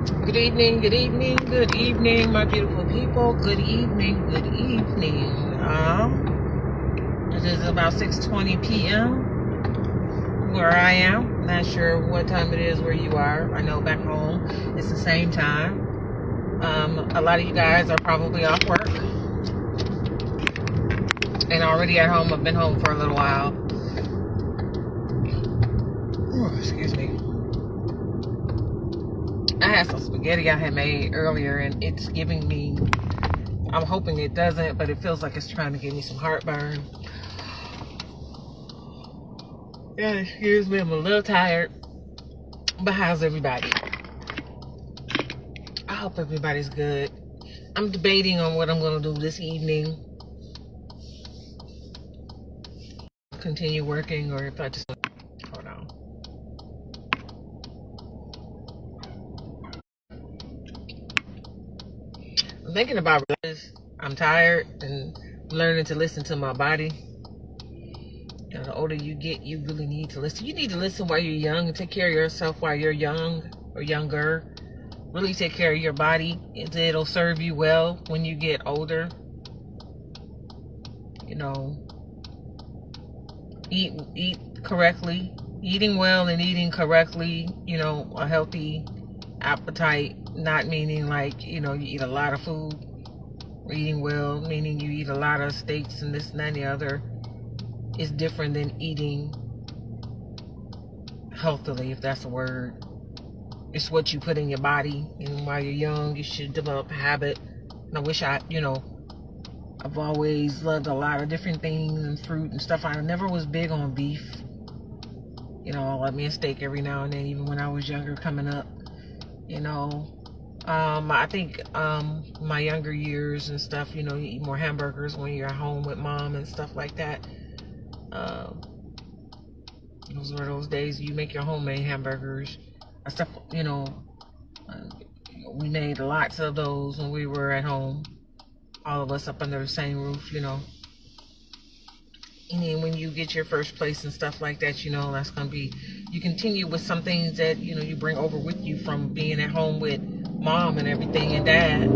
Good evening, good evening, good evening, my beautiful people. Good evening, good evening. It is about 6:20 p.m. where I am. Not sure what time it is where you are. I know back home it's the same time. A lot of you guys are probably off work and already at home. I've been home for a little while. Oh, excuse me. I had some spaghetti I had made earlier, and it's giving me, I'm hoping it doesn't, but it feels like it's trying to give me some heartburn. Yeah, excuse me, I'm a little tired. But how's everybody? I hope everybody's good. I'm debating on what I'm going to do this evening. Continue working, or if I just... Hold on. I'm thinking about this. I'm tired and learning to listen to my body. You know, the older you get, you really need to listen. You need to listen while you're young and take care of yourself while you're young or younger. Really take care of your body. It'll serve you well when you get older. You know, eat correctly. Eating well and eating correctly, you know, a healthy appetite, not meaning like, you know, you eat a lot of food. Eating well, meaning you eat a lot of steaks and this and that and the other, is different than eating healthily, if that's a word. It's what you put in your body, and while you're young, you should develop a habit. And I wish I've always loved a lot of different things and fruit and stuff. I never was big on beef. You know, I love me a steak every now and then, even when I was younger coming up. You know, I think my younger years and stuff, you know, you eat more hamburgers when you're at home with mom and stuff like that. Those were those days you make your homemade hamburgers. Stuff, you know, we made lots of those when we were at home. All of us up under the same roof, you know. And then when you get your first place and stuff like that, you know, that's going to be, you continue with some things that, you know, you bring over with you from being at home with mom and everything and dad.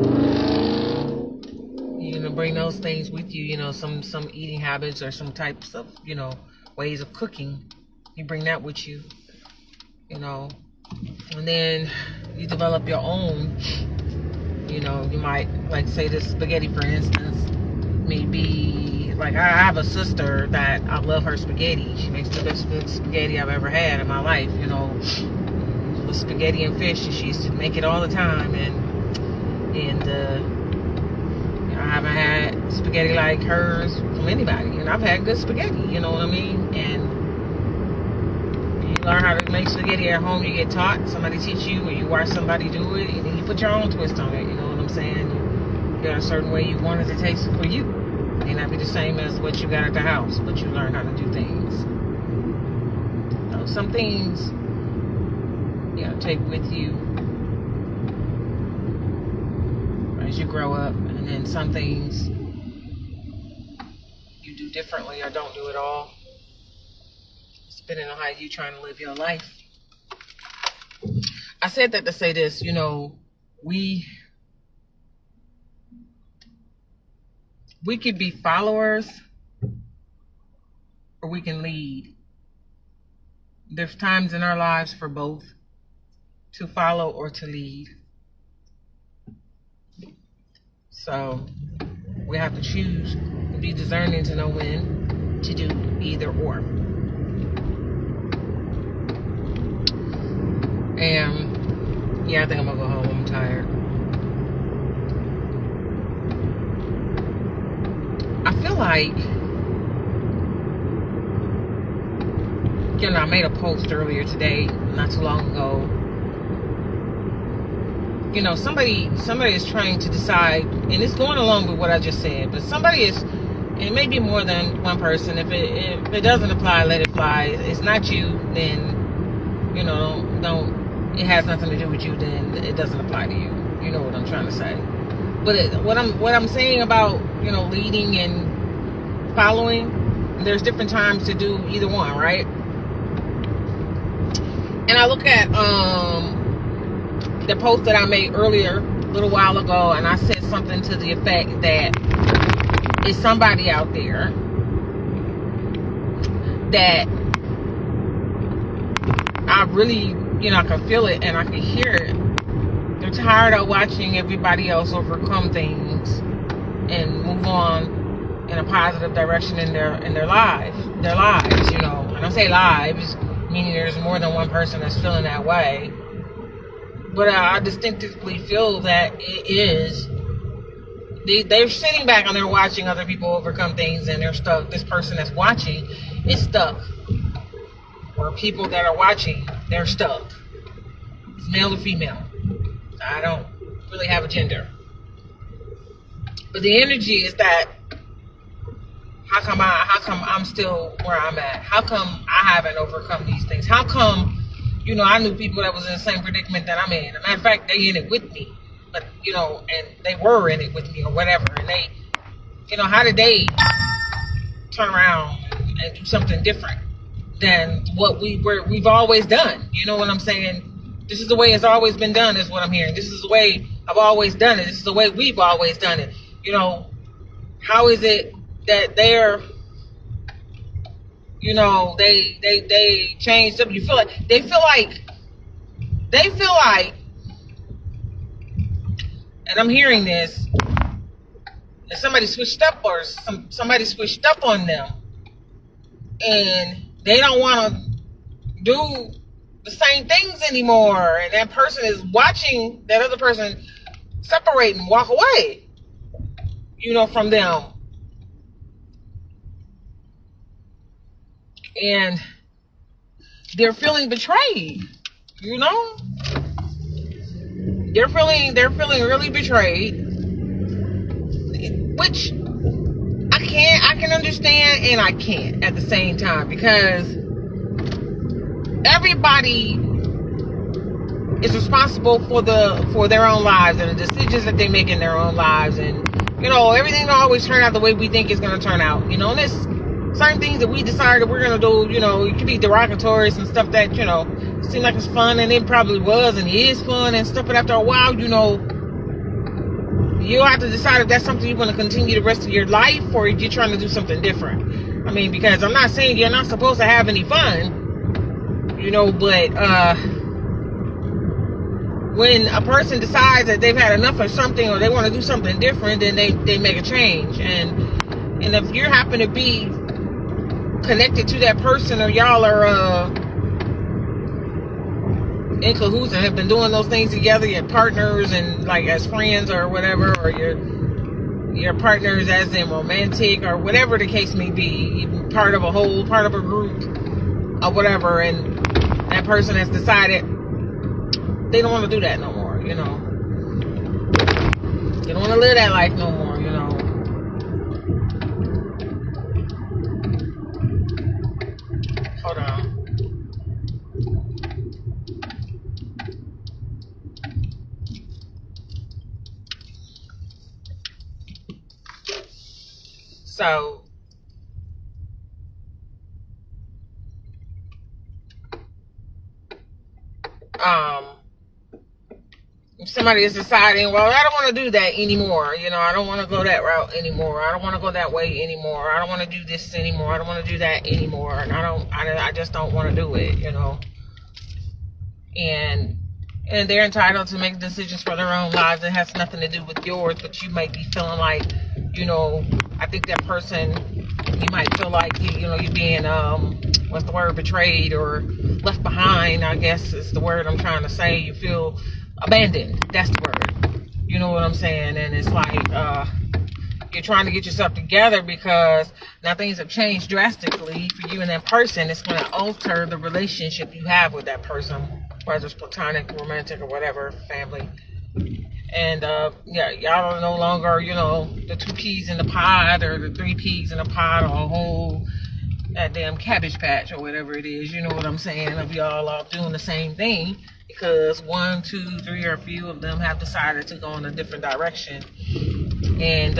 You're going to bring those things with you, you know, some eating habits or some types of, you know, ways of cooking. You bring that with you, you know. And then you develop your own, you know, you might, like, say this spaghetti, for instance, maybe, like, I have a sister that I love her spaghetti. She makes the best spaghetti I've ever had in my life, you know, with spaghetti and fish, and she used to make it all the time, and you know, I haven't had spaghetti like hers from anybody, and I've had good spaghetti, you know what I mean, and learn how to make spaghetti at home. You get taught, somebody teach you, or you watch somebody do it, and then you put your own twist on it, you know what I'm saying? You got a certain way you want it to taste for you. It may not be the same as what you got at the house, but you learn how to do things. So some things, you know, take with you as you grow up, and then some things you do differently or don't do at all, depending on how you trying to live your life. I said that to say this, you know, we could be followers or we can lead. There's times in our lives for both, to follow or to lead. So we have to choose and be discerning to know when to do either or. And yeah, I think I'm gonna go home. I'm tired. I feel like, you know, I made a post earlier today, not too long ago. You know, somebody is trying to decide, and it's going along with what I just said, but somebody is, and it may be more than one person. If it doesn't apply, let it fly. If it's not you, then, you know, don't. It has nothing to do with you, then it doesn't apply to you. You know what I'm trying to say. But what I'm saying about, you know, leading and following, there's different times to do either one, right? And I look at the post that I made earlier, a little while ago, and I said something to the effect that it's somebody out there that I really, I can feel it and I can hear it. They're tired of watching everybody else overcome things and move on in a positive direction in their lives. And I say lives, meaning there's more than one person that's feeling that way. But I distinctively feel that it is. They're sitting back and they're watching other people overcome things and they're stuck. This person that's watching is stuck. Or people that are watching, they're stuck. It's male or female. I don't really have a gender. But the energy is that how come I'm still where I'm at? How come I haven't overcome these things? How come, I knew people that was in the same predicament that I'm in. As a matter of fact, they in it with me. But, and they were in it with me or whatever. And they, how did they turn around and do something different than what we've always done? You know what I'm saying? This is the way it's always been done is what I'm hearing. This is the way I've always done it. This is the way we've always done it. How is it that they're, they changed up? They feel like, and I'm hearing this, that somebody switched up or somebody switched up on them, and they don't want to do the same things anymore, and that person is watching that other person separate and walk away, from them. And they're feeling betrayed, They're feeling really betrayed, which I can understand and I can't at the same time, because everybody is responsible for their own lives and the decisions that they make in their own lives, and everything don't always turn out the way we think it's going to turn out, and there's certain things that we decide that we're going to do, it could be derogatory and stuff that seem like it's fun, and it probably was and is fun and stuff, but after a while, you'll have to decide if that's something you want to continue the rest of your life, or if you're trying to do something different. I mean, because I'm not saying you're not supposed to have any fun, but when a person decides that they've had enough of something or they want to do something different, then they make a change. And if you happen to be connected to that person, or y'all are in cahoots and have been doing those things together, you're partners and like as friends or whatever, or your partners as in romantic or whatever the case may be, part of a whole, part of a group or whatever, and that person has decided they don't want to do that no more, They don't want to live that life no more, Hold on. So, if somebody is deciding, well, I don't want to do that anymore, I don't want to go that route anymore, I don't want to go that way anymore, I don't want to do this anymore, I don't want to do that anymore, and I just don't want to do it, and they're entitled to make decisions for their own lives. It has nothing to do with yours, but you might be feeling like, I think that person, you might feel like you're being what's the word, betrayed or left behind, I guess is the word I'm trying to say. You feel abandoned, that's the word, you know what I'm saying? And it's like you're trying to get yourself together because now things have changed drastically for you and that person. It's going to alter the relationship you have with that person, whether it's platonic, romantic, or whatever, family. And y'all are no longer, the 2 peas in the pod or the 3 peas in the pod, or a whole goddamn cabbage patch or whatever it is. You know what I'm saying? Of y'all are doing the same thing because 1, 2, 3, or a few of them have decided to go in a different direction. And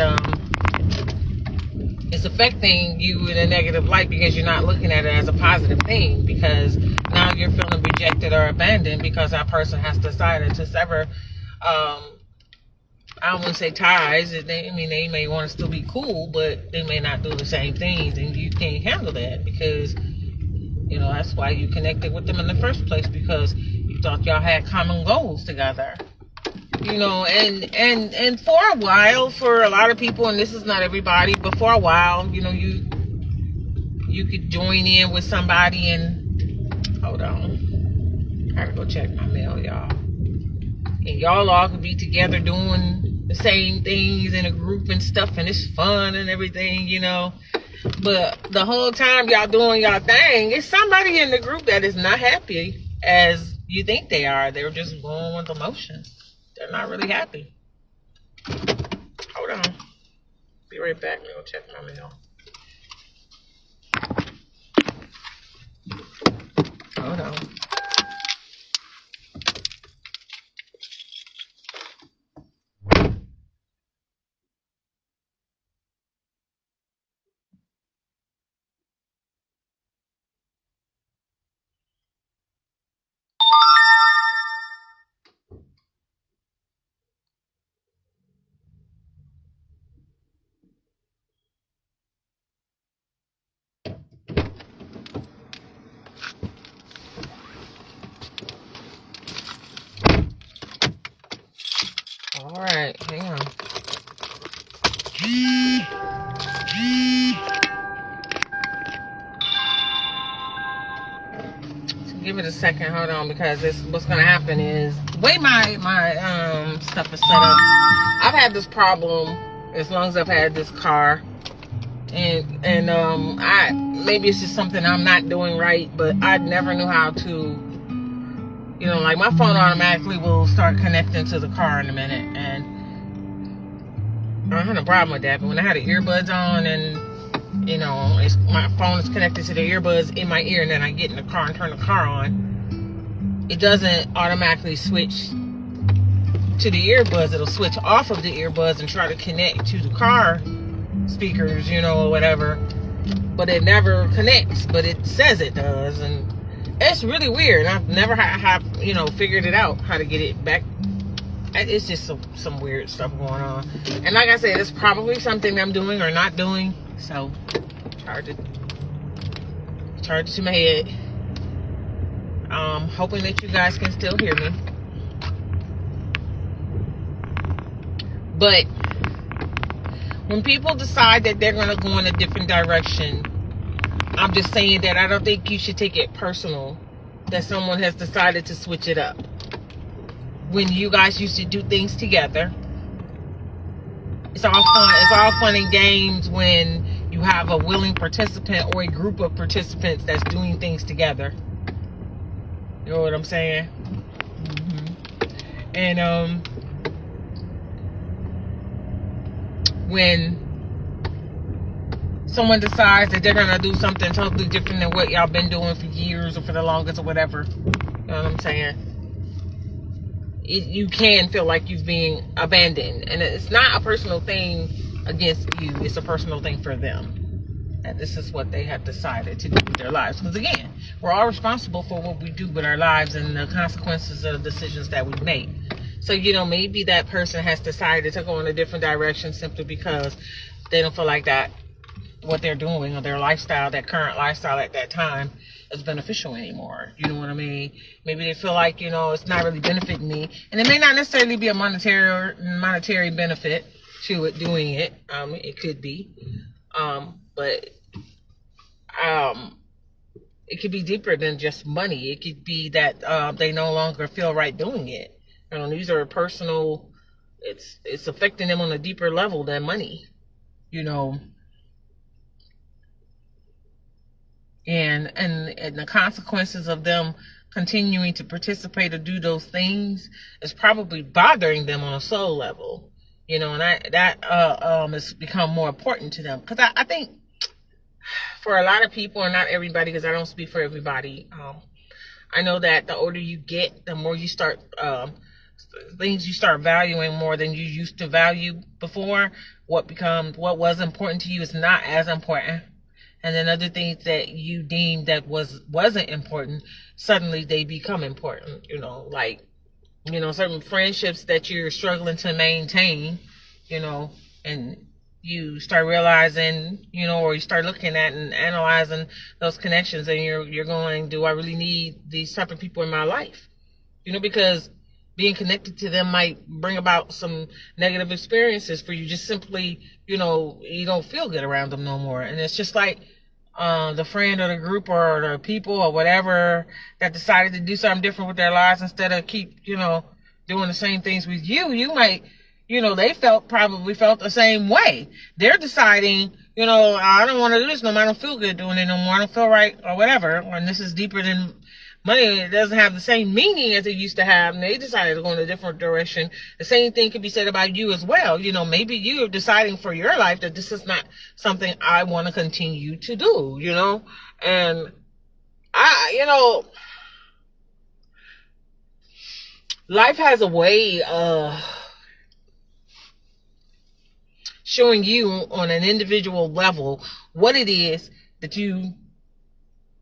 it's affecting you in a negative light because you're not looking at it as a positive thing, because now you're feeling rejected or abandoned because that person has decided to sever, I wouldn't say ties. They may want to still be cool, but they may not do the same things, and you can't handle that because, that's why you connected with them in the first place, because you thought y'all had common goals together. And for a while, for a lot of people, and this is not everybody, but for a while, you could join in with somebody and, hold on, I gotta go check my mail, y'all. And y'all all could be together doing the same things in a group and stuff, and it's fun and everything, But the whole time y'all doing y'all thing, it's somebody in the group that is not happy as you think they are. They're just going with the motion. They're not really happy. Hold on. Be right back. Let me go check my mail. Hold on. All right, hang on. So give it a second, hold on, because what's gonna happen is the way my stuff is set up. I've had this problem as long as I've had this car, and I maybe it's just something I'm not doing right, but I never knew how to. Like my phone automatically will start connecting to the car in a minute, and I don't have no problem with that. But when I had the earbuds on and, my phone is connected to the earbuds in my ear, and then I get in the car and turn the car on, it doesn't automatically switch to the earbuds. It'll switch off of the earbuds and try to connect to the car speakers, or whatever. But it never connects, but it says it does, and it's really weird. I've never figured it out how to get it back. It's just some weird stuff going on. And like I said, it's probably something I'm doing or not doing. So, charge it to my head. Hoping that you guys can still hear me. But when people decide that they're going to go in a different direction, I'm just saying that I don't think you should take it personal that someone has decided to switch it up. When you guys used to do things together, it's all fun. It's all fun and games when you have a willing participant or a group of participants that's doing things together. You know what I'm saying? Mm-hmm. And when someone decides that they're gonna do something totally different than what y'all been doing for years or for the longest or whatever, you know what I'm saying? You can feel like you're being abandoned, and it's not a personal thing against you. It's a personal thing for them, and this is what they have decided to do with their lives. Because again, we're all responsible for what we do with our lives and the consequences of the decisions that we make. So maybe that person has decided to go in a different direction simply because they don't feel like that what they're doing or their lifestyle, that current lifestyle at that time, is beneficial anymore. You know what I mean? Maybe they feel like, it's not really benefiting me. And it may not necessarily be a monetary benefit to it doing it. It could be. But it could be deeper than just money. It could be that they no longer feel right doing it. These are personal, it's affecting them on a deeper level than money. And the consequences of them continuing to participate or do those things is probably bothering them on a soul level, and that has become more important to them. Because I think for a lot of people, and not everybody, because I don't speak for everybody, I know that the older you get, the more you start things you start valuing more than you used to value before. what was important to you is not as important. And then other things that you deemed that wasn't important, suddenly they become important. Like, certain friendships that you're struggling to maintain, and you start realizing, or you start looking at and analyzing those connections, and you're going, do I really need these type of people in my life? Because being connected to them might bring about some negative experiences for you. Just simply, you don't feel good around them no more. And it's just like the friend or the group or the people or whatever that decided to do something different with their lives instead of keep, doing the same things with you. You might, they probably felt the same way. They're deciding, I don't want to do this no more. I don't feel good doing it no more. I don't feel right or whatever. And this is deeper than money. It doesn't have the same meaning as it used to have, and they decided to go in a different direction. The same thing could be said about you as well. Maybe you are deciding for your life that this is not something I want to continue to do, and life has a way of showing you on an individual level what it is that you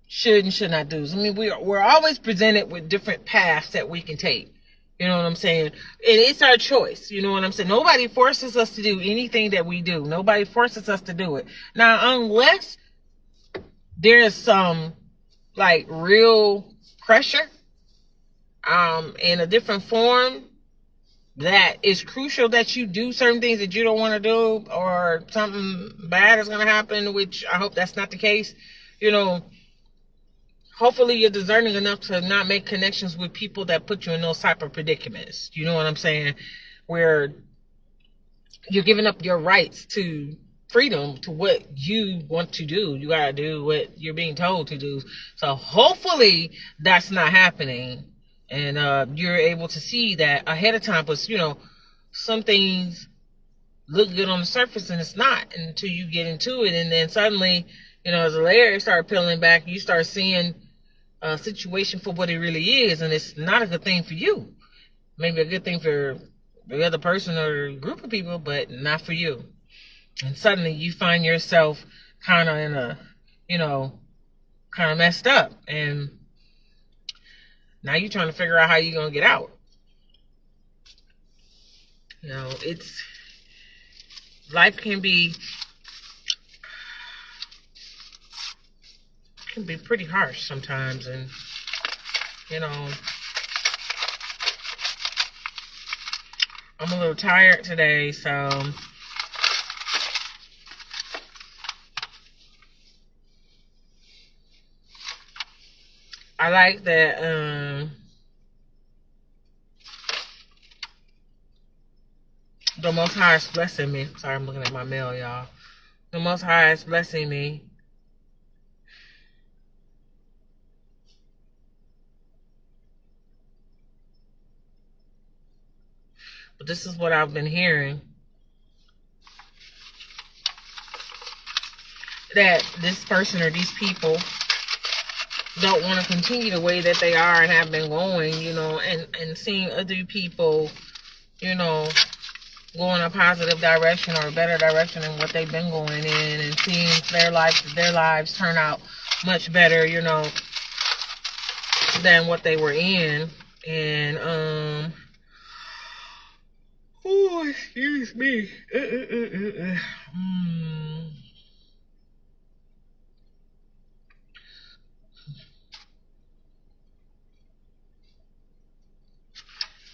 should and should not do. I mean, we're always presented with different paths that we can take. You know what I'm saying? And it's our choice. You know what I'm saying? Nobody forces us to do anything that we do. Nobody forces us to do it. Now, unless there's some like real pressure in a different form that is crucial that you do certain things that you don't want to do, or something bad is going to happen, which I hope that's not the case. Hopefully you're discerning enough to not make connections with people that put you in those type of predicaments. You know what I'm saying? Where you're giving up your rights to freedom to what you want to do. You gotta do what you're being told to do. So hopefully that's not happening. And you're able to see that ahead of time. But, some things look good on the surface and it's not until you get into it. And then suddenly, as the layers start peeling back, you start seeing a situation for what it really is, and it's not a good thing for you. Maybe a good thing for the other person or group of people, but not for you. And suddenly you find yourself kind of in a, kind of messed up, and now you're trying to figure out how you're going to get out. Life can be pretty harsh sometimes, and I'm a little tired today, so I like that the Most High is blessing me. Sorry, I'm looking at my mail, y'all. The Most High is blessing me but this is what I've been hearing, that this person or these people don't want to continue the way that they are and have been going, and seeing other people, go in a positive direction or a better direction than what they've been going in, and seeing their lives turn out much better, than what they were in. And oh, excuse me.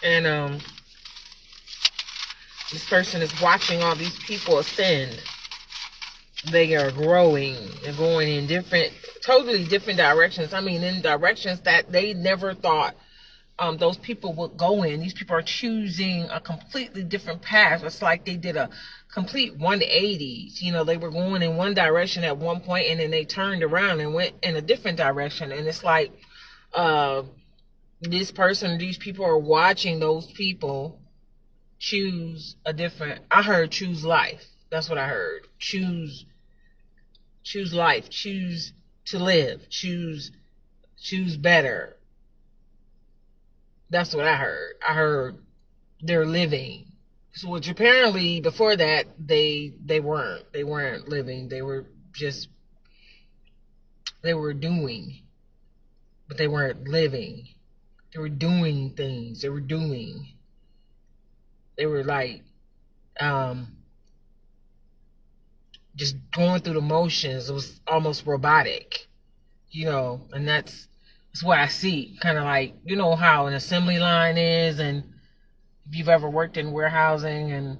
And this person is watching all these people ascend. They are growing. They're going in totally different directions. I mean, in directions that they never thought those people would go in. These people are choosing a completely different path. It's like they did a complete 180. They were going in one direction at one point, and then they turned around and went in a different direction. And it's like this person, these people are watching those people choose a different. I heard choose life. That's what I heard. Choose life. Choose to live. Choose better. That's what I heard. I heard they're living So, which apparently before that they weren't living. They were just they were doing, but they weren't living. They were doing things. They were doing. They were like um just going through the motions. It was almost robotic, and that's what I see. Kind of like, how an assembly line is, and if you've ever worked in warehousing and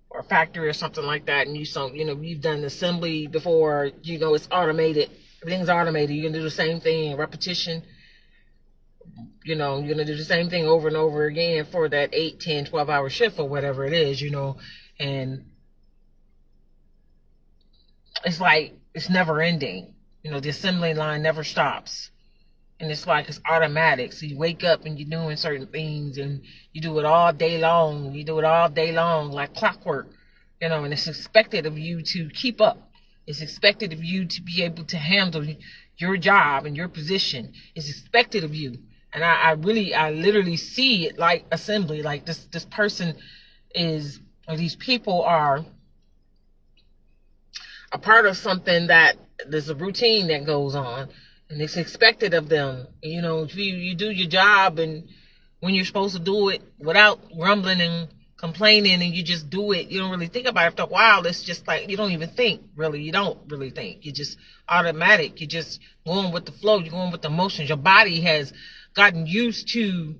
or a factory or something like that, and you've done assembly before, it's automated. Everything's automated. You can do the same thing, repetition. You're gonna do the same thing over and over again for that 8, 10, 12 hour shift or whatever it is, and it's like it's never ending. The assembly line never stops. And it's like it's automatic. So you wake up and you're doing certain things and you do it all day long. You do it all day long like clockwork, and it's expected of you to keep up. It's expected of you to be able to handle your job and your position. It's expected of you. And I literally see it like assembly. Like this person or these people are a part of something that there's a routine that goes on. And it's expected of them. If you do your job and when you're supposed to do it without grumbling and complaining, and you just do it, you don't really think about it. After a while, it's just like you don't even think, really. You don't really think. You're just automatic. You're just going with the flow. You're going with the motions. Your body has gotten used to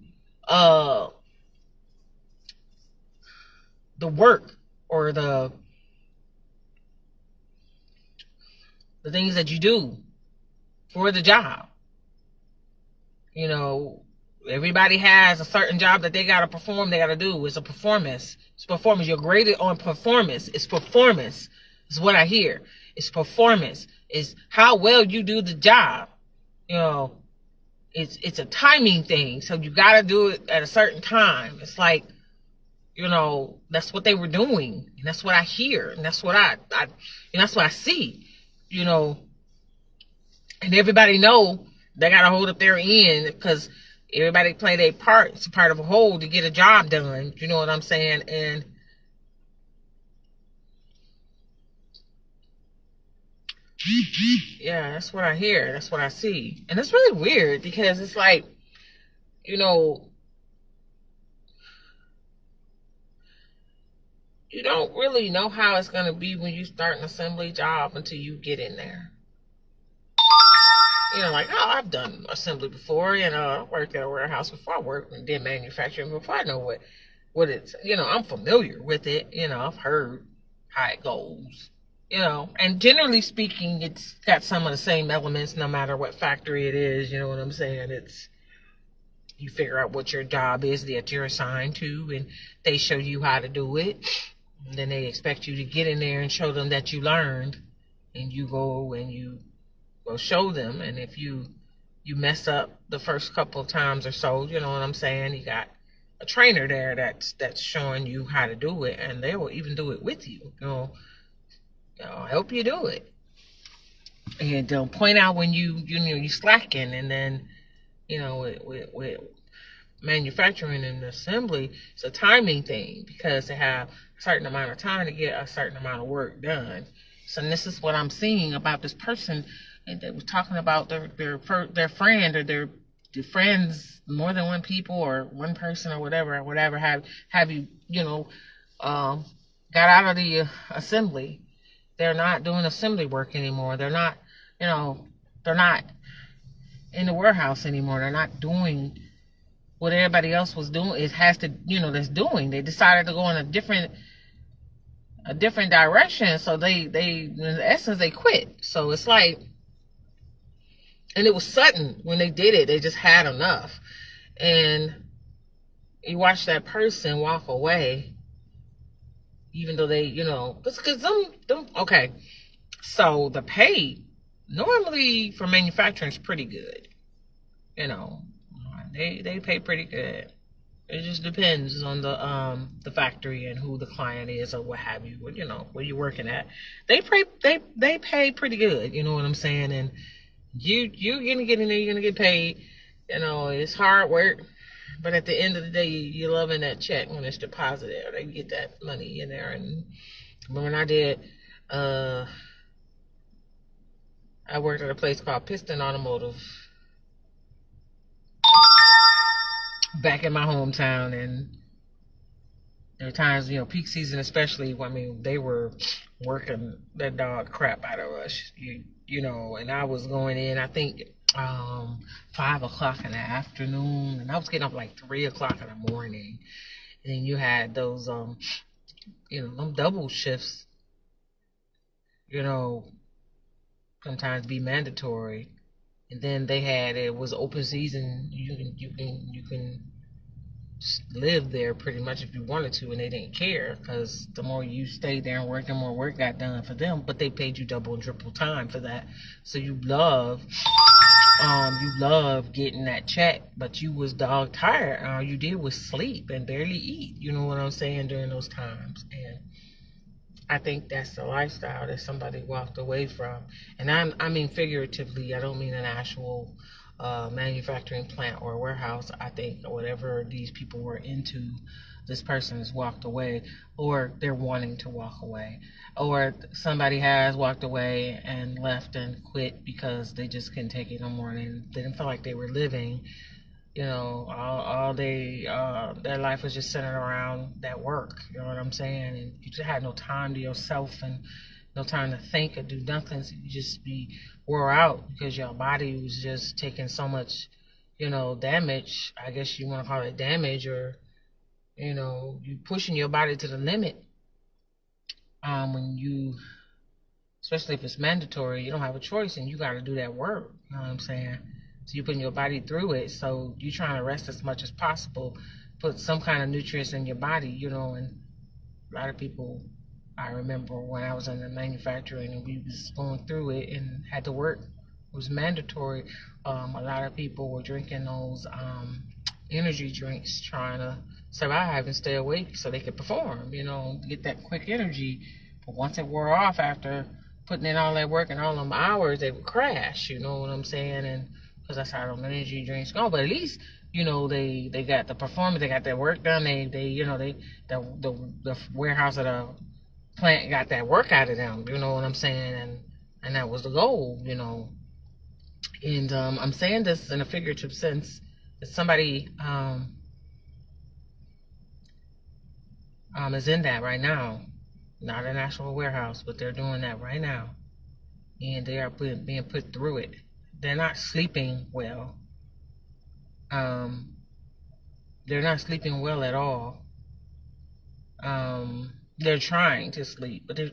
the work or the things that you do for the job. Everybody has a certain job that they got to perform, they got to do. It's a performance. It's performance. You're graded on performance. It's performance. It's what I hear. It's performance. It's how well you do the job. It's a timing thing. So you got to do it at a certain time. It's like, that's what they were doing. And that's what I hear. And that's what and that's what I see, and everybody know they got to hold up their end because everybody play their part. It's a part of a whole to get a job done. You know what I'm saying? And yeah, that's what I hear. That's what I see. And it's really weird because it's like, you don't really know how it's going to be when you start an assembly job until you get in there. Like, oh, I've done assembly before. I worked at a warehouse before. I worked and did manufacturing before. I know what it's, I'm familiar with it. I've heard how it goes, and generally speaking, it's got some of the same elements no matter what factory it is. You know what I'm saying? It's, you figure out what your job is that you're assigned to, and they show you how to do it. And then they expect you to get in there and show them that you learned, and you go and you go show them. And if you mess up the first couple of times or so, you know what I'm saying, you got a trainer there that's showing you how to do it, and they will even do it with you. Help you do it, and they'll point out when you slacking. And then with manufacturing and assembly, it's a timing thing because they have a certain amount of time to get a certain amount of work done. So this is what I'm seeing about this person. And they was talking about their friend or their friends, more than one people or one person or whatever have you got out of the assembly. They're not doing assembly work anymore. They're not they're not in the warehouse anymore. They're not doing what everybody else was doing. It has to that's doing. They decided to go in a different direction. So they in essence they quit. So it's like. And it was sudden when they did it. They just had enough. And you watch that person walk away, even though they, because them, okay. So the pay normally for manufacturing is pretty good. They pay pretty good. It just depends on the factory and who the client is or what have you. Where you're working at. They pay pretty good. You know what I'm saying? And you're gonna get in there, you're gonna get paid. It's hard work. But at the end of the day, you're loving that check when it's deposited, or they get that money in there. And when uh, I worked at a place called Piston Automotive back in my hometown, and there were times, peak season especially. I mean, they were working the dog crap out of us, and I was going in. I think 5 o'clock in the afternoon, and I was getting up like 3 o'clock in the morning. And then you had those them double shifts, you know, sometimes be mandatory. And then it was open season. You can live there pretty much if you wanted to, and they didn't care because the more you stayed there and worked, the more work got done for them. But they paid you double and triple time for that. So you love getting that check, but you was dog tired. All you did was sleep and barely eat. You know what I'm saying, during those times. And I think that's the lifestyle that somebody walked away from. And I mean figuratively. I don't mean an actual manufacturing plant or warehouse. I think whatever these people were into, this person has walked away, or they're wanting to walk away, or somebody has walked away and left and quit because they just couldn't take it no more, and they didn't feel like they were living. All their life was just centered around that work. You know what I'm saying? And you just had no time to yourself and no time to think or do nothing. So you just be wore out because your body was just taking so much, damage. I guess you want to call it damage, or you pushing your body to the limit. When you, especially if it's mandatory, you don't have a choice and you got to do that work. You know what I'm saying? So you're putting your body through it. So you're trying to rest as much as possible, put some kind of nutrients in your body, and a lot of people, I remember when I was in the manufacturing and we was going through it and had to work, it was mandatory. A lot of people were drinking those energy drinks, trying to survive and stay awake so they could perform, get that quick energy. But once it wore off after putting in all that work and all them hours, they would crash, you know what I'm saying? And because that's how them energy drinks go. But at least, they got the performance, they got their work done. The warehouse of the plant got that work out of them, you know what I'm saying? And that was the goal, And I'm saying this in a figurative sense. That somebody is in that right now, not an actual warehouse, but they're doing that right now, and they are being put through it. They're not sleeping well. They're not sleeping well at all. They're trying to sleep, but a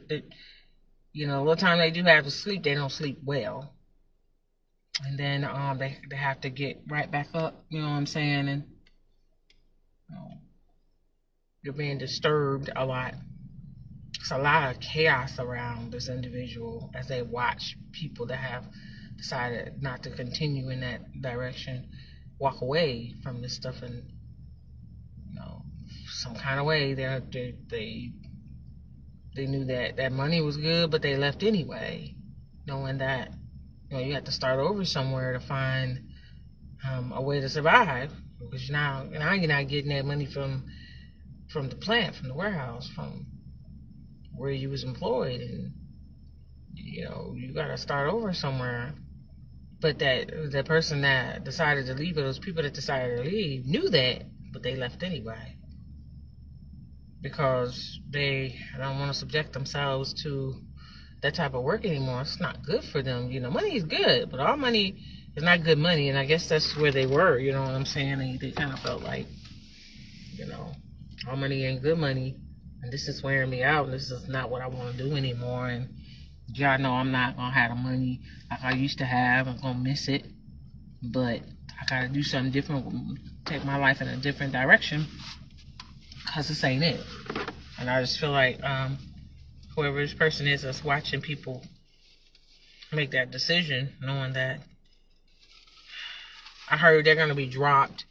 little time they do have to sleep, they don't sleep well. And then they have to get right back up, you know what I'm saying? And they're being disturbed a lot. It's a lot of chaos around this individual as they watch people that have decided not to continue in that direction walk away from this stuff, and some kind of way they knew that money was good, but they left anyway, knowing that you have to start over somewhere to find a way to survive, because now you're not getting that money from the plant, from the warehouse, from where you was employed, and you got to start over somewhere. But the person that decided to leave, or those people that decided to leave, knew that, but they left anyway, because they don't want to subject themselves to that type of work anymore. It's not good for them. Money is good, but all money is not good money. And I guess that's where they were, you know what I'm saying? They kind of felt like, all money ain't good money, and this is wearing me out, and this is not what I want to do anymore. And y'all know I'm not going to have the money like I used to have. I'm going to miss it, but I got to do something different, take my life in a different direction, because this ain't it. And I just feel like whoever this person is that's watching people make that decision, knowing that I heard they're going to be dropped.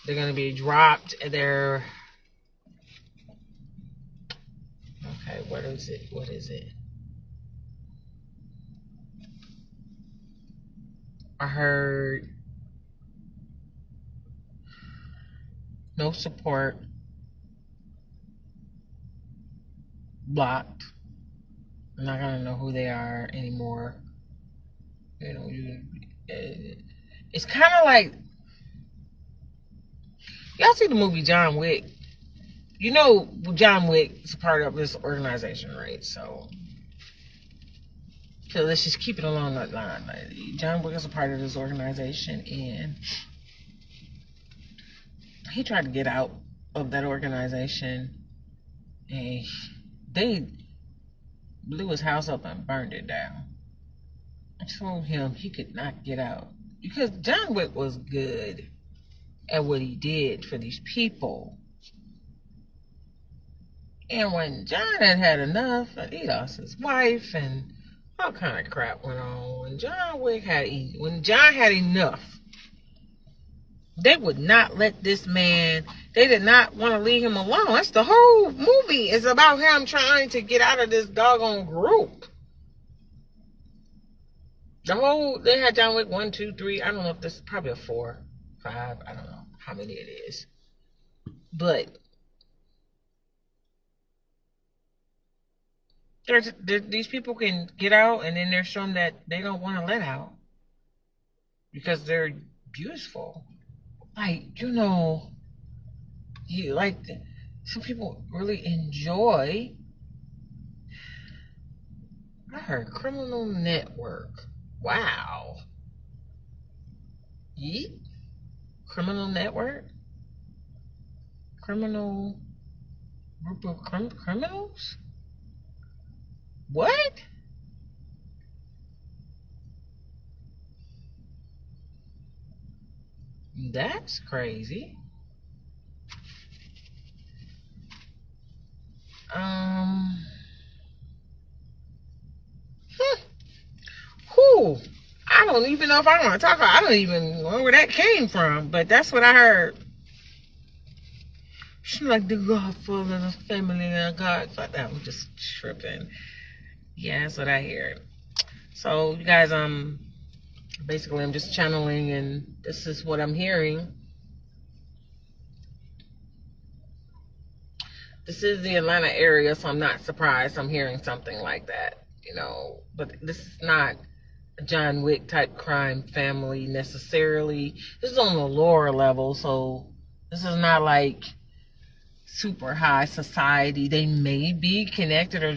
They're going to be dropped. Okay, what is it? I heard no support, blocked. I'm not gonna know who they are anymore. You know, it's kind of like, y'all see the movie John Wick. You know, John Wick is a part of this organization, right? So let's just keep it along that line. Like, John Wick is a part of this organization, and he tried to get out of that organization, and they blew his house up and burned it down. I told him he could not get out because John Wick was good at what he did for these people. And when John had enough, he lost his wife and all kind of crap went on. When John had enough, they would not let this man. They did not want to leave him alone. That's the whole movie. It's about him trying to get out of this doggone group. They had John Wick 1, 2, 3. I don't know if this is probably a 4, 5. I don't know how many it is. But these people can get out, and then there's some that they don't want to let out because they're beautiful. Like, some people really enjoy. I heard Criminal Network. Wow. Yeet. Criminal Network? Criminal group of criminals? What? That's crazy. Whew. I don't even know if I want to talk about. I don't even know where that came from, but that's what I heard. She's like the Godfather of the family and Godfather. I'm just tripping. Yeah, that's what I hear. So you guys, basically I'm just channeling, and this is what I'm hearing. This is the Atlanta area, so I'm not surprised I'm hearing something like that, but this is not a John Wick type crime family necessarily. This is on the lower level, so this is not like super high society. They may be connected or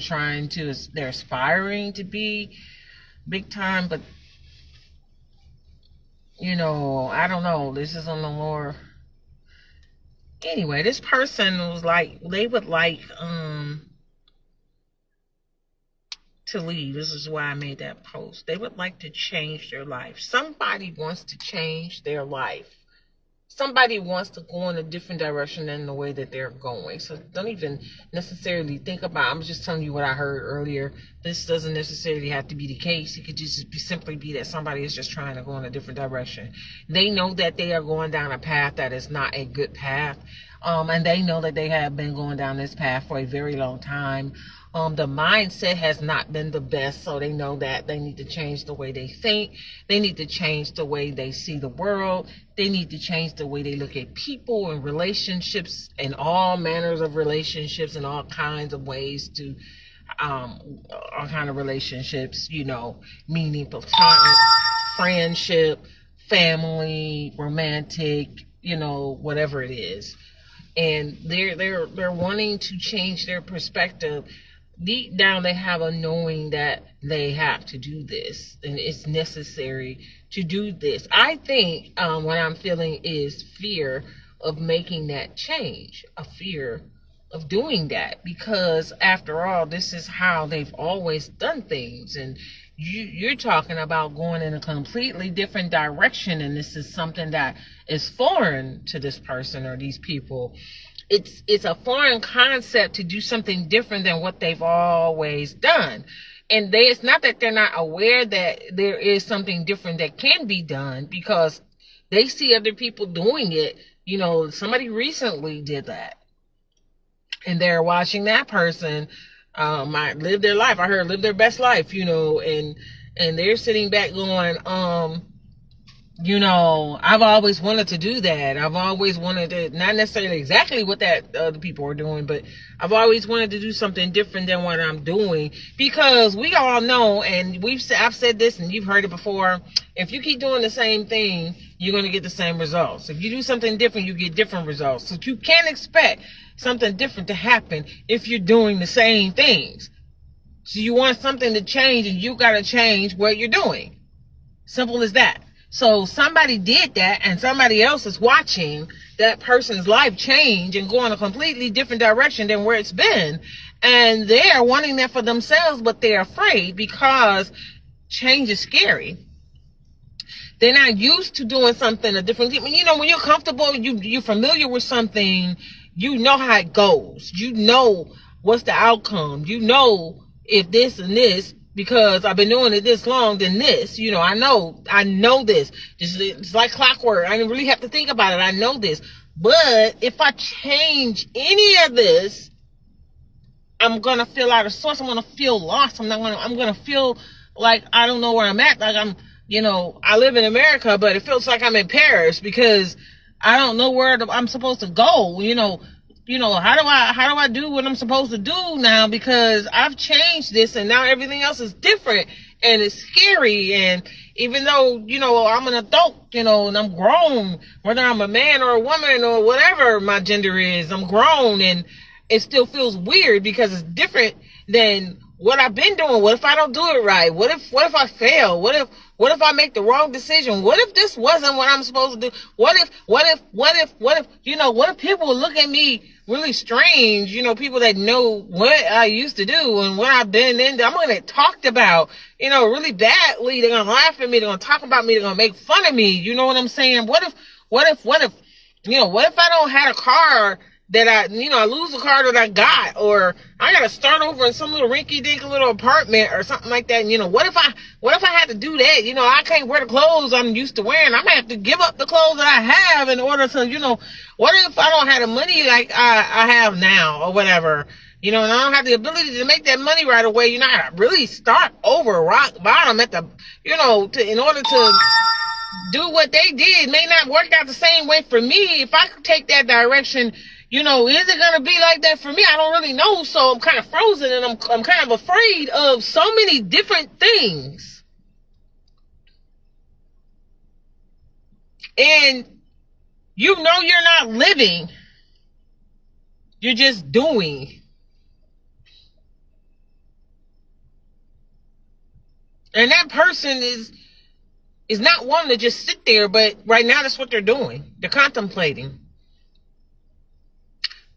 they're aspiring to be big time, but I don't know. This is on the lower. Anyway, this person was like, they would like to leave. This is why I made that post. They would like to change their life. Somebody wants to change their life. Somebody wants to go in a different direction than the way that they're going. So don't even necessarily think about, I'm just telling you what I heard earlier. This doesn't necessarily have to be the case. It could just simply be that somebody is just trying to go in a different direction. They know that they are going down a path that is not a good path. And they know that they have been going down this path for a very long time. The mindset has not been the best, so they know that they need to change the way they think. They need to change the way they see the world. They need to change the way they look at people and relationships and all manners of relationships and all kinds of ways to, all kind of relationships, meaning platonic, friendship, family, romantic, whatever it is. And they're wanting to change their perspective. Deep down, they have a knowing that they have to do this, and it's necessary to do this. I think what I'm feeling is fear of making that change, a fear of doing that, because after all, this is how they've always done things, and you're talking about going in a completely different direction, and this is something that is foreign to this person or these people. It's a foreign concept to do something different than what they've always done. And it's not that they're not aware that there is something different that can be done, because they see other people doing it. Somebody recently did that, and they're watching that person might live their life. I heard live their best life, and they're sitting back going, I've always wanted to do that. I've always wanted to, not necessarily exactly what that other people are doing, but I've always wanted to do something different than what I'm doing, because we all know, and I've said this and you've heard it before, if you keep doing the same thing, you're going to get the same results. If you do something different, you get different results. So you can't expect something different to happen if you're doing the same things. So you want something to change, and you got to change what you're doing. Simple as that. So somebody did that, and somebody else is watching that person's life change and go in a completely different direction than where it's been. And they're wanting that for themselves, but they're afraid because change is scary. They're not used to doing something a different. When you're comfortable, you're familiar with something, you know how it goes. You know what's the outcome. You know if this and this, because I've been doing it this long, then this, I know this. It's like clockwork. I didn't really have to think about it. I know this. But if I change any of this, I'm going to feel out of sorts. I'm going to feel lost. I'm going to feel like I don't know where I'm at. Like I live in America, but it feels like I'm in Paris because I don't know where I'm supposed to go. How do I do what I'm supposed to do now, because I've changed this and now everything else is different and it's scary. And even though, I'm an adult, and I'm grown, whether I'm a man or a woman or whatever my gender is, I'm grown, and it still feels weird because it's different than what I've been doing. What if I don't do it right? What if I fail? What if I make the wrong decision? What if this wasn't what I'm supposed to do? What if people look at me really strange? People that know what I used to do and what I've been in. I'm going to get talked about, really badly. They're going to laugh at me. They're going to talk about me. They're going to make fun of me. You know what I'm saying? What if I don't have a car that I lose the car that I got, or I gotta start over in some little rinky-dink little apartment or something like that. And, what if I had to do that? I can't wear the clothes I'm used to wearing. I'm gonna have to give up the clothes that I have in order to, what if I don't have the money like I have now or whatever? And I don't have the ability to make that money right away. I really start over rock bottom at the, in order to do what they did may not work out the same way for me. If I could take that direction, is it going to be like that for me? I don't really know. So I'm kind of frozen, and I'm kind of afraid of so many different things. And you're not living. You're just doing. And that person is not one to just sit there, but right now that's what they're doing. They're contemplating.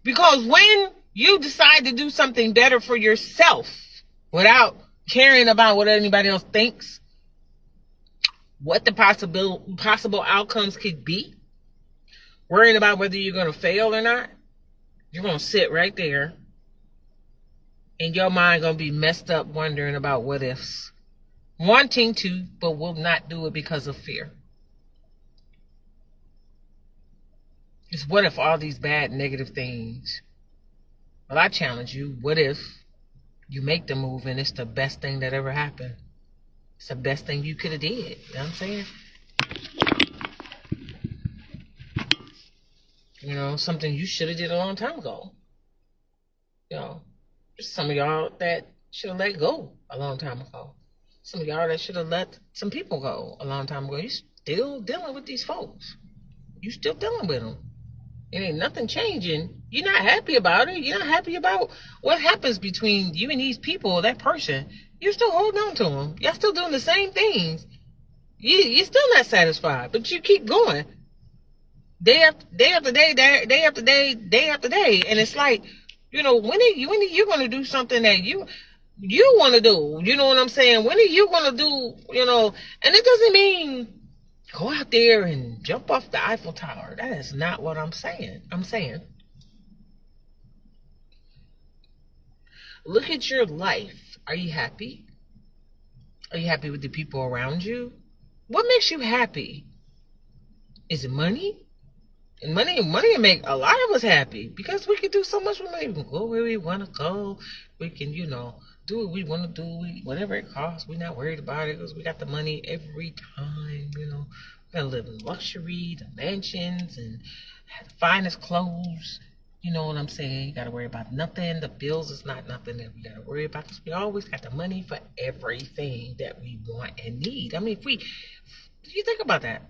Because when you decide to do something better for yourself without caring about what anybody else thinks, what the possible outcomes could be, worrying about whether you're going to fail or not, you're going to sit right there and your mind going to be messed up wondering about what ifs. Wanting to, but will not do it because of fear. It's what if all these bad, negative things. Well, I challenge you, what if you make the move and it's the best thing that ever happened? It's the best thing you could have did. You know what I'm saying? Something you should have did a long time ago. Some of y'all that should have let go a long time ago. Some of y'all that should have let some people go a long time ago. You still dealing with these folks. You still dealing with them. It ain't nothing changing. You're not happy about it. You're not happy about what happens between you and these people, that person. You're still holding on to them. Y'all still doing the same things. You're still not satisfied, but you keep going. Day after day, day after day, day after day. And it's like, when are you going to do something that you want to do? You know what I'm saying? When are you going to do, and it doesn't mean go out there and jump off the Eiffel Tower. That is not what I'm saying. I'm saying, look at your life. Are you happy? Are you happy with the people around you? What makes you happy? Is it money? And money will make a lot of us happy because we can do so much with money. We can go where we want to go. We can, do what we want to do. Whatever it costs, we're not worried about it because we got the money every time, Gonna live in luxury, the mansions, and have the finest clothes. You know what I'm saying? You gotta worry about nothing. The bills is not nothing that we gotta worry about, because we always got the money for everything that we want and need. I mean, if you think about that,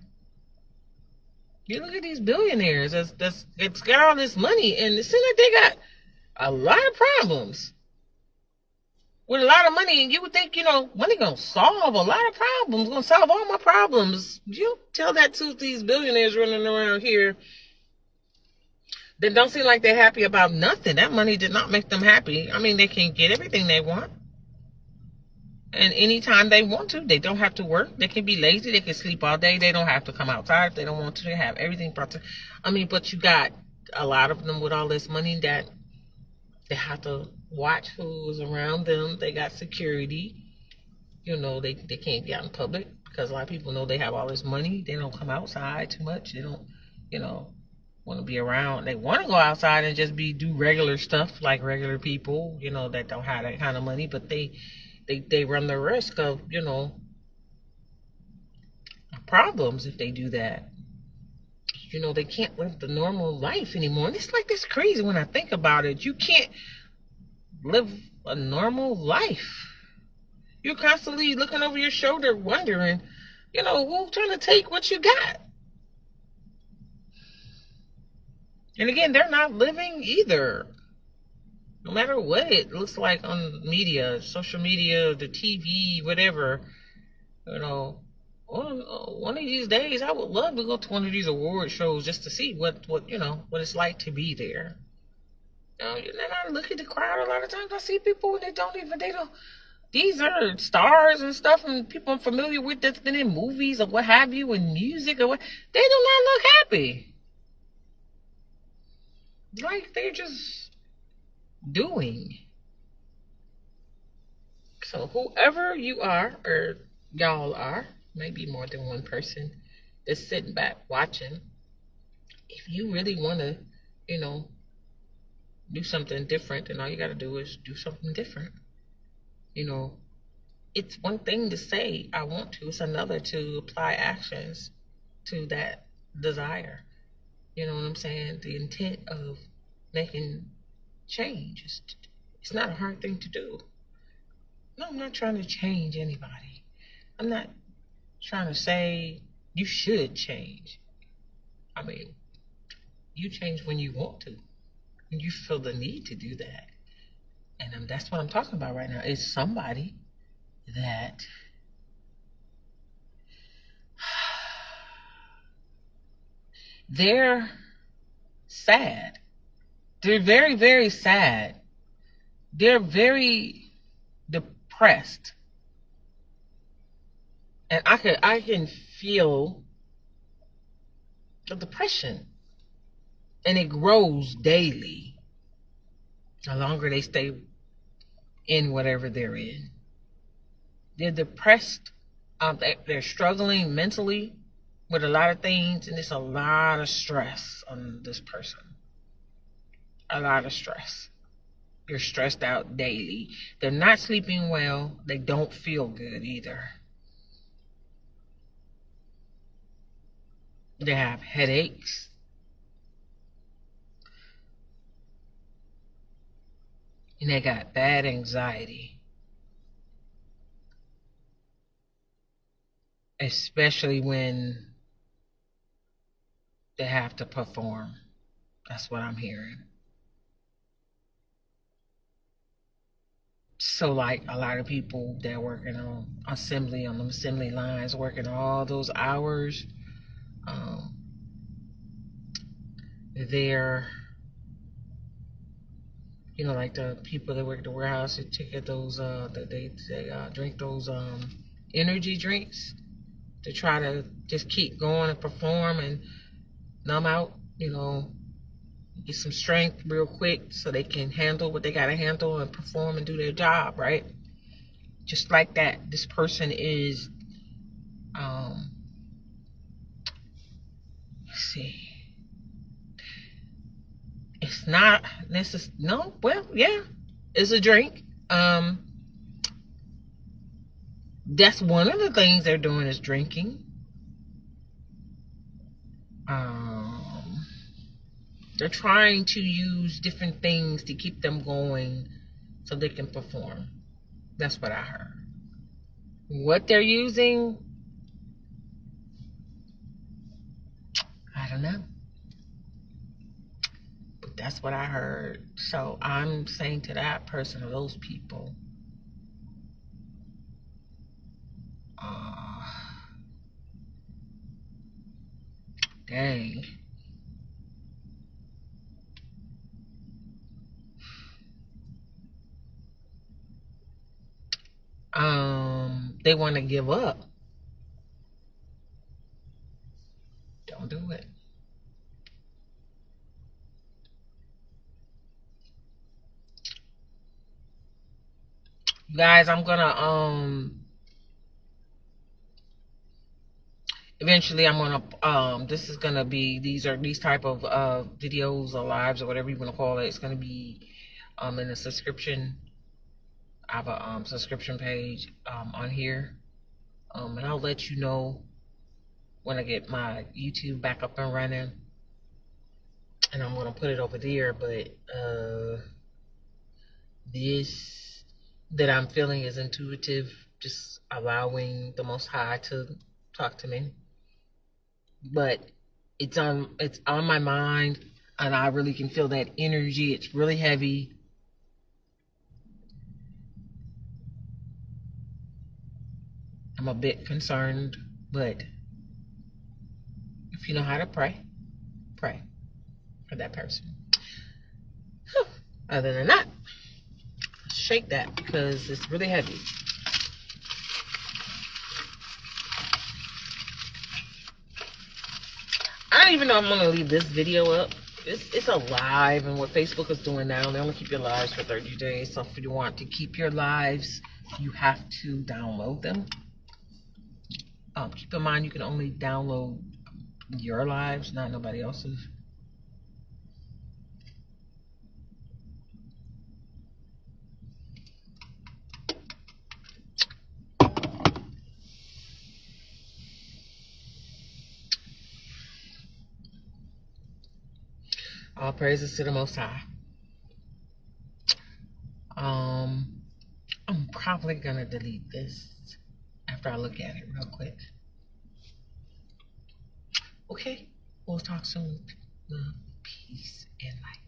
you look at these billionaires that's got all this money, and it seems like they got a lot of problems. With a lot of money, and you would think, money gonna solve a lot of problems, gonna solve all my problems. You tell that to these billionaires running around here that don't seem like they're happy about nothing. That money did not make them happy. I mean, they can get everything they want, and anytime they want to. They don't have to work. They can be lazy. They can sleep all day. They don't have to come outside if they don't want to. They have everything brought to. I mean, but you got a lot of them with all this money that they have to watch who's around them. They got security. They can't be out in public because a lot of people know they have all this money. They don't come outside too much. They don't, want to be around. They want to go outside and just do regular stuff like regular people, that don't have that kind of money. But they run the risk of, problems if they do that. They can't live the normal life anymore. And it's like this crazy when I think about it. You can't live a normal life. You're constantly looking over your shoulder wondering, who's trying to take what you got? And again, they're not living either. No matter what it looks like on media, social media, the TV, whatever, one of these days, I would love to go to one of these award shows just to see what it's like to be there. And I look at the crowd a lot of times. I see people and they don't. These are stars and stuff, and people I'm familiar with that's been in movies or what have you, and music or what. They do not look happy. Like they're just doing. So whoever you are, or y'all are, maybe more than one person that's sitting back watching, if you really want to, do something different, then all you got to do is do something different. It's one thing to say I want to, it's another to apply actions to that desire. You know what I'm saying? The intent of making change, it's not a hard thing to do. No, I'm not trying to change anybody. I'm not trying to say you should change. I mean, you change when you want to, when you feel the need to do that. And that's what I'm talking about right now. Is somebody that they're sad. They're very, very sad. They're very depressed. And I can feel the depression. And it grows daily. The longer they stay in whatever they're in. They're depressed. They're struggling mentally with a lot of things, and it's a lot of stress on this person. A lot of stress. They're stressed out daily. They're not sleeping well. They don't feel good either. They have headaches. And they got bad anxiety. Especially when they have to perform. That's what I'm hearing. So like a lot of people that are working on them assembly lines, working all those hours, they're, like the people that work at the warehouse, they get those, they drink those energy drinks to try to just keep going and perform and numb out, get some strength real quick so they can handle what they got to handle and perform and do their job, right? Just like that, this person is, let's see. It's not necessarily, no, well, yeah, it's a drink. That's one of the things they're doing is drinking. Um, they're trying to use different things to keep them going so they can perform. That's what I heard. What they're using, I don't know. But that's what I heard. So I'm saying to that person or those people, uh, dang. They want to give up. Don't do it. You guys, I'm gonna eventually I'm gonna this is gonna be these type of videos or lives or whatever you want to call it. It's gonna be in the subscription. I have a subscription page on here. And I'll let you know when I get my YouTube back up and running. And I'm gonna put it over there, but this that I'm feeling is intuitive, just allowing the Most High to talk to me. But it's on my mind, and I really can feel that energy. It's really heavy. I'm a bit concerned, but if you know how to pray, pray for that person. Other than that, shake that because it's really heavy. I don't even know I'm gonna leave this video up. It's a live, and what Facebook is doing now, they only keep your lives for 30 days. So if you want to keep your lives, you have to download them. Keep in mind you can only download your lives, not nobody else's. All praises to the Most High. I'm probably gonna delete this after I look at it real quick. Okay, we'll talk soon. Love, peace, and light.